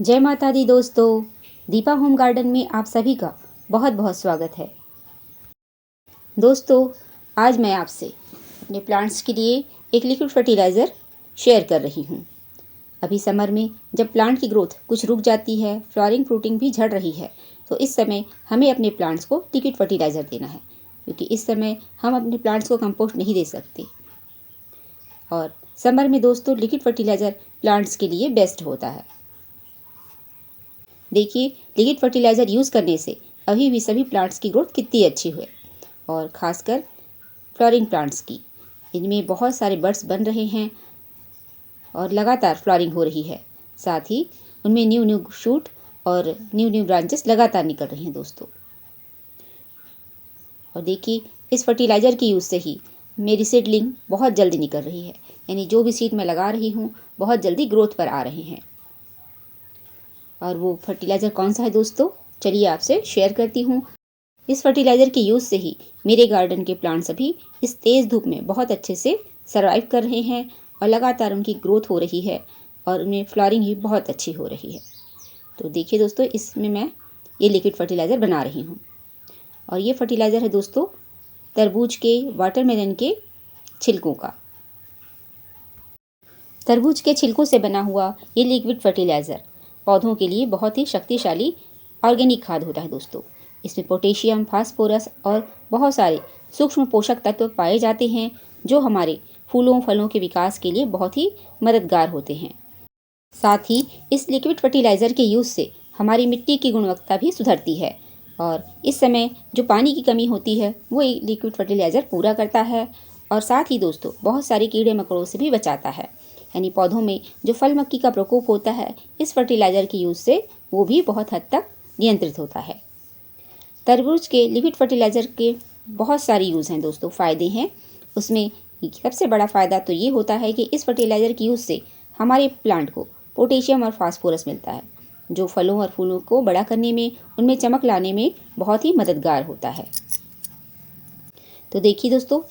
जय माता दी दोस्तों, दीपा होम गार्डन में आप सभी का बहुत बहुत स्वागत है। दोस्तों, आज मैं आपसे अपने प्लांट्स के लिए एक लिक्विड फर्टिलाइज़र शेयर कर रही हूँ। अभी समर में जब प्लांट की ग्रोथ कुछ रुक जाती है, फ्लावरिंग फ्रूटिंग भी झड़ रही है, तो इस समय हमें अपने प्लांट्स को लिक्विड फर्टिलाइज़र देना है, क्योंकि इस समय हम अपने प्लांट्स को कंपोस्ट नहीं दे सकते। और समर में दोस्तों लिक्विड फर्टिलाइज़र प्लांट्स के लिए बेस्ट होता है। देखिए, लिक्विड फर्टिलाइज़र यूज़ करने से अभी भी सभी प्लांट्स की ग्रोथ कितनी अच्छी हुई, और ख़ासकर फ्लावरिंग प्लांट्स की। इनमें बहुत सारे बड्स बन रहे हैं और लगातार फ्लावरिंग हो रही है। साथ ही उनमें न्यू न्यू शूट और न्यू न्यू ब्रांचेस लगातार निकल रही हैं दोस्तों। और देखिए, इस फर्टिलाइज़र की यूज़ से ही मेरी सीडलिंग बहुत जल्दी निकल रही है, यानी जो भी सीड मैं लगा रही हूँ बहुत जल्दी ग्रोथ पर आ रहे हैं। और वो फर्टिलाइज़र कौन सा है दोस्तों, चलिए आपसे शेयर करती हूँ। इस फर्टिलाइज़र के यूज़ से ही मेरे गार्डन के प्लांट्स अभी इस तेज़ धूप में बहुत अच्छे से सर्वाइव कर रहे हैं और लगातार उनकी ग्रोथ हो रही है और उनमें फ्लावरिंग भी बहुत अच्छी हो रही है। तो देखिए दोस्तों, इसमें मैं ये लिक्विड फर्टिलाइज़र बना रही हूँ। और ये फर्टिलाइज़र है दोस्तों तरबूज के, वाटरमेलन के छिलकों का। तरबूज के छिलकों से बना हुआ ये लिक्विड फर्टिलाइज़र पौधों के लिए बहुत ही शक्तिशाली ऑर्गेनिक खाद होता है दोस्तों। इसमें पोटेशियम, फास्फोरस और बहुत सारे सूक्ष्म पोषक तत्व पाए जाते हैं, जो हमारे फूलों फलों के विकास के लिए बहुत ही मददगार होते हैं। साथ ही इस लिक्विड फर्टिलाइज़र के यूज़ से हमारी मिट्टी की गुणवत्ता भी सुधरती है, और इस समय जो पानी की कमी होती है वो ये लिक्विड फर्टिलाइज़र पूरा करता है। और साथ ही दोस्तों बहुत सारे कीड़े मकोड़ों से भी बचाता है, यानी पौधों में जो फल मक्खी का प्रकोप होता है इस फर्टिलाइज़र की यूज़ से वो भी बहुत हद तक नियंत्रित होता है। तरबूज के लिक्विड फर्टिलाइज़र के बहुत सारे यूज़ हैं दोस्तों, फ़ायदे हैं। उसमें सबसे बड़ा फ़ायदा तो ये होता है कि इस फर्टिलाइज़र की यूज़ से हमारे प्लांट को पोटेशियम और फास्फोरस मिलता है, जो फलों और फूलों को बड़ा करने में, उनमें चमक लाने में बहुत ही मददगार होता है। तो देखिए दोस्तों,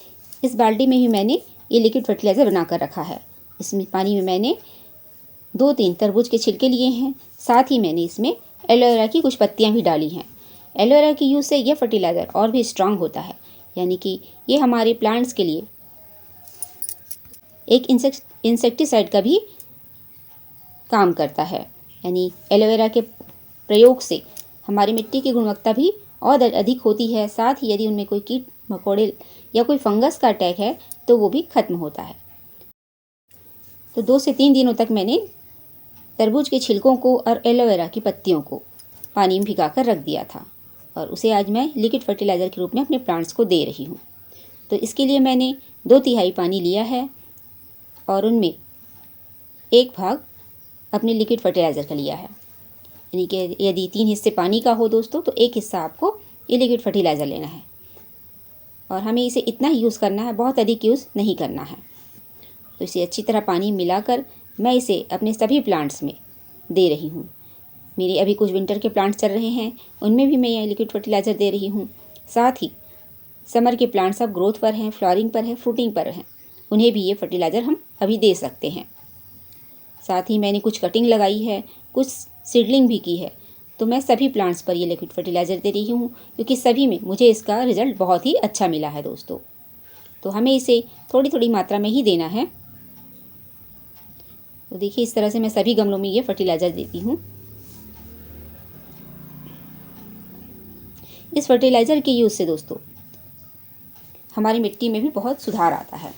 इस बाल्टी में ही मैंने ये लिक्विड फर्टिलाइज़र बना कर रखा है। इसमें पानी में मैंने 2-3 तरबूज के छिलके लिए हैं। साथ ही मैंने इसमें एलोवेरा की कुछ पत्तियां भी डाली हैं। एलोवेरा की यूज़ से यह फर्टिलाइज़र और भी स्ट्रांग होता है, यानी कि ये हमारे प्लांट्स के लिए एक इंसेक्टिसाइड का भी काम करता है। यानी एलोवेरा के प्रयोग से हमारी मिट्टी की गुणवत्ता भी और अधिक होती है। साथ ही यदि उनमें कोई कीट मकोड़े या कोई फंगस का अटैक है तो वो भी खत्म होता है। तो 2 से 3 दिनों तक मैंने तरबूज के छिलकों को और एलोवेरा की पत्तियों को पानी में भिगाकर रख दिया था, और उसे आज मैं लिक्विड फर्टिलाइज़र के रूप में अपने प्लांट्स को दे रही हूँ। तो इसके लिए मैंने 2/3 पानी लिया है और उनमें 1 भाग अपने लिक्विड फर्टिलाइज़र का लिया है। यानी कि यदि 3 हिस्से पानी का हो दोस्तों तो 1 हिस्सा आपको ये लिक्विड फर्टिलाइज़र लेना है, और हमें इसे इतना ही यूज़ करना है, बहुत अधिक यूज़ नहीं करना है। तो इसे अच्छी तरह पानी मिलाकर मैं इसे अपने सभी प्लांट्स में दे रही हूँ। मेरे अभी कुछ विंटर के प्लांट्स चल रहे हैं, उनमें भी मैं ये लिक्विड फर्टिलाइज़र दे रही हूँ। साथ ही समर के प्लांट्स अब ग्रोथ पर हैं, फ्लावरिंग पर हैं, फ्रूटिंग पर हैं, उन्हें भी ये फर्टिलाइज़र हम अभी दे सकते हैं। साथ ही मैंने कुछ कटिंग लगाई है, कुछ सीडलिंग भी की है, तो मैं सभी प्लांट्स पर ये लिक्विड फर्टिलाइज़र दे रही हूँ, क्योंकि सभी में मुझे इसका रिज़ल्ट बहुत ही अच्छा मिला है दोस्तों। तो हमें इसे थोड़ी थोड़ी मात्रा में ही देना है। तो देखिए, इस तरह से मैं सभी गमलों में ये फर्टिलाइज़र देती हूँ। इस फर्टिलाइज़र के यूज़ से दोस्तों हमारी मिट्टी में भी बहुत सुधार आता है,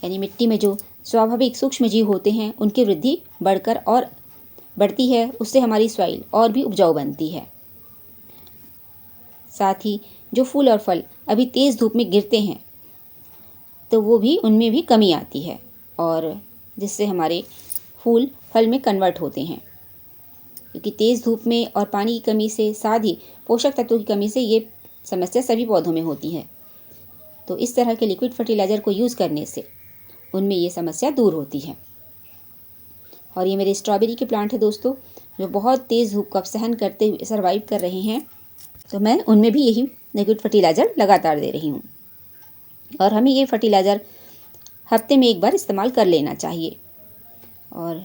यानी मिट्टी में जो स्वाभाविक सूक्ष्म जीव होते हैं उनकी वृद्धि बढ़कर और बढ़ती है। उससे हमारी सॉइल और भी उपजाऊ बनती है। साथ ही जो फूल और फल अभी तेज़ धूप में गिरते हैं तो वो भी, उनमें भी कमी आती है, और जिससे हमारे फूल फल में कन्वर्ट होते हैं। क्योंकि तेज़ धूप में और पानी की कमी से, साथ ही पोषक तत्वों की कमी से ये समस्या सभी पौधों में होती है। तो इस तरह के लिक्विड फर्टिलाइज़र को यूज़ करने से उनमें ये समस्या दूर होती है। और ये मेरे स्ट्रॉबेरी के प्लांट है दोस्तों, जो बहुत तेज़ धूप का सहन करते हुए सर्वाइव कर रहे हैं। तो मैं उनमें भी यही लिक्विड फर्टिलाइज़र लगातार दे रही हूँ। और हमें ये फर्टिलाइज़र हफ्ते में 1 बार इस्तेमाल कर लेना चाहिए। और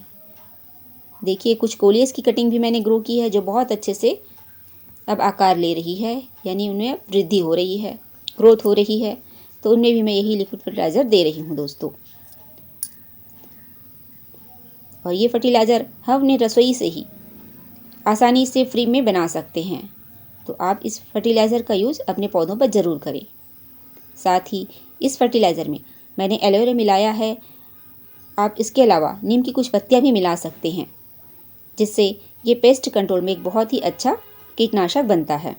देखिए कुछ कोलियस की कटिंग भी मैंने ग्रो की है जो बहुत अच्छे से अब आकार ले रही है, यानी उनमें वृद्धि हो रही है, ग्रोथ हो रही है। तो उनमें भी मैं यही लिक्विड फर्टिलाइज़र दे रही हूँ दोस्तों। और ये फर्टिलाइज़र हम अपने रसोई से ही आसानी से फ्री में बना सकते हैं। तो आप इस फर्टिलाइज़र का यूज़ अपने पौधों पर ज़रूर करें। साथ ही इस फर्टिलाइज़र में मैंने एलोवेरा मिलाया है। आप इसके अलावा नीम की कुछ पत्तियाँ भी मिला सकते हैं, जिससे ये पेस्ट कंट्रोल में एक बहुत ही अच्छा कीटनाशक बनता है।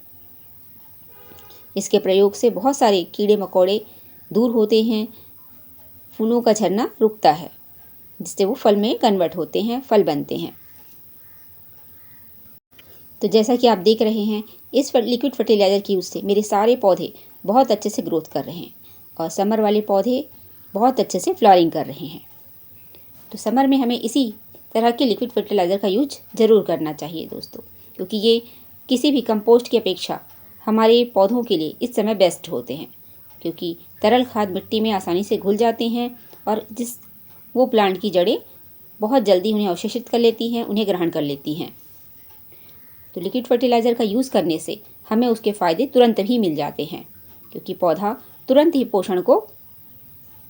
इसके प्रयोग से बहुत सारे कीड़े मकोड़े दूर होते हैं, फूलों का झरना रुकता है, जिससे वो फल में कन्वर्ट होते हैं, फल बनते हैं। तो जैसा कि आप देख रहे हैं, इस लिक्विड फर्टिलाइज़र की यूज़ से मेरे सारे पौधे बहुत अच्छे से ग्रोथ कर रहे हैं और समर वाले पौधे बहुत अच्छे से फ्लावरिंग कर रहे हैं। तो समर में हमें इसी तरह के लिक्विड फर्टिलाइज़र का यूज ज़रूर करना चाहिए दोस्तों, क्योंकि ये किसी भी कंपोस्ट की अपेक्षा हमारे पौधों के लिए इस समय बेस्ट होते हैं, क्योंकि तरल खाद मिट्टी में आसानी से घुल जाते हैं और वो प्लांट की जड़ें बहुत जल्दी उन्हें अवशोषित कर लेती हैं, उन्हें ग्रहण कर लेती हैं। तो लिक्विड फर्टिलाइज़र का यूज़ करने से हमें उसके फ़ायदे तुरंत ही मिल जाते हैं, क्योंकि पौधा तुरंत ही पोषण को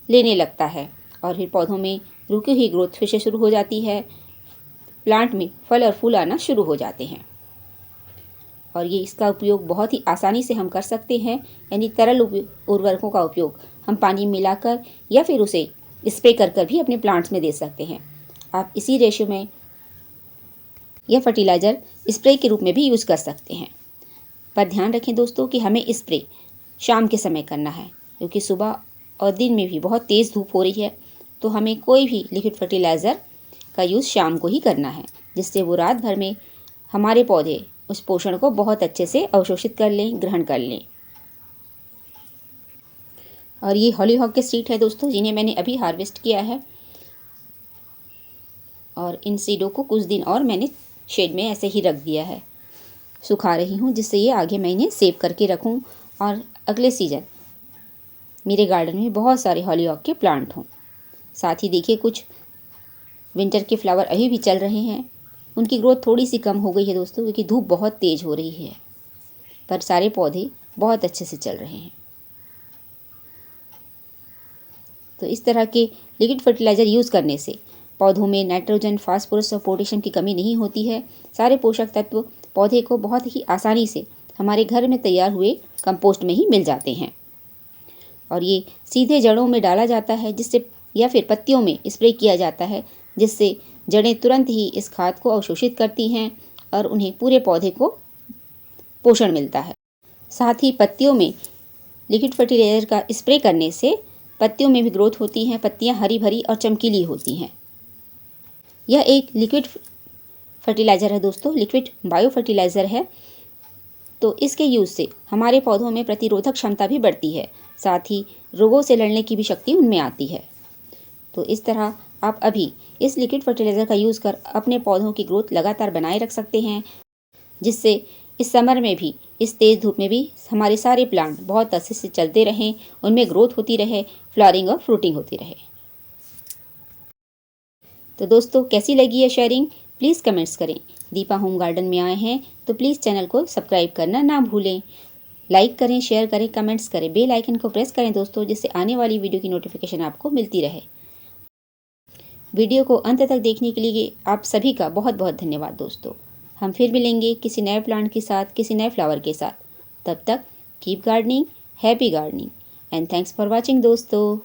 लेने लगता है और फिर पौधों में रुकी हुई ग्रोथ फिर से शुरू हो जाती है, प्लांट में फल और फूल आना शुरू हो जाते हैं। और ये इसका उपयोग बहुत ही आसानी से हम कर सकते हैं, यानी तरल उर्वरकों का उपयोग हम पानी मिलाकर या फिर उसे स्प्रे कर भी अपने प्लांट्स में दे सकते हैं। आप इसी रेशियो में यह फर्टिलाइज़र स्प्रे के रूप में भी यूज़ कर सकते हैं। पर ध्यान रखें दोस्तों कि हमें स्प्रे शाम के समय करना है, क्योंकि सुबह और दिन में भी बहुत तेज़ धूप हो रही है। तो हमें कोई भी लिक्विड फर्टिलाइज़र का यूज़ शाम को ही करना है, जिससे वो रात भर में हमारे पौधे उस पोषण को बहुत अच्छे से अवशोषित कर लें, ग्रहण कर लें। और ये हॉलीहॉक के सीड है दोस्तों, जिन्हें मैंने अभी हार्वेस्ट किया है और इन सीडों को कुछ दिन और मैंने शेड में ऐसे ही रख दिया है, सुखा रही हूँ, जिससे ये आगे मैं इन्हें सेव करके रखूँ और अगले सीजन मेरे गार्डन में बहुत सारे हॉलीहॉक के प्लांट हों। साथ ही देखिए कुछ विंटर के फ्लावर अभी भी चल रहे हैं। उनकी ग्रोथ थोड़ी सी कम हो गई है दोस्तों, क्योंकि धूप बहुत तेज़ हो रही है, पर सारे पौधे बहुत अच्छे से चल रहे हैं। तो इस तरह के लिक्विड फर्टिलाइज़र यूज़ करने से पौधों में नाइट्रोजन, फास्फोरस और पोटेशियम की कमी नहीं होती है। सारे पोषक तत्व पौधे को बहुत ही आसानी से हमारे घर में तैयार हुए कंपोस्ट में ही मिल जाते हैं और ये सीधे जड़ों में डाला जाता है, जिससे या फिर पत्तियों में स्प्रे किया जाता है, जिससे जड़ें तुरंत ही इस खाद को अवशोषित करती हैं और उन्हें पूरे पौधे को पोषण मिलता है। साथ ही पत्तियों में लिक्विड फर्टिलाइज़र का स्प्रे करने से पत्तियों में भी ग्रोथ होती हैं, पत्तियां हरी भरी और चमकीली होती हैं। यह एक लिक्विड फर्टिलाइज़र है दोस्तों, लिक्विड बायो फर्टिलाइज़र है। तो इसके यूज़ से हमारे पौधों में प्रतिरोधक क्षमता भी बढ़ती है, साथ ही रोगों से लड़ने की भी शक्ति उनमें आती है। तो इस तरह आप अभी इस लिक्विड फर्टिलाइज़र का यूज़ कर अपने पौधों की ग्रोथ लगातार बनाए रख सकते हैं, जिससे इस समर में भी, इस तेज़ धूप में भी हमारे सारे प्लांट बहुत अच्छे से चलते रहें, उनमें ग्रोथ होती रहे, फ्लावरिंग और फ्रूटिंग होती रहे। तो दोस्तों कैसी लगी है शेयरिंग, प्लीज़ कमेंट्स करें। दीपा होम गार्डन में आए हैं तो प्लीज़ चैनल को सब्सक्राइब करना ना भूलें। लाइक करें, शेयर करें, कमेंट्स करें, बेल आइकन को प्रेस करें दोस्तों, जिससे आने वाली वीडियो की नोटिफिकेशन आपको मिलती रहे। वीडियो को अंत तक देखने के लिए आप सभी का बहुत बहुत धन्यवाद दोस्तों। हम फिर मिलेंगे किसी नए प्लांट के साथ, किसी नए फ्लावर के साथ। तब तक keep gardening, happy gardening and thanks for watching दोस्तों।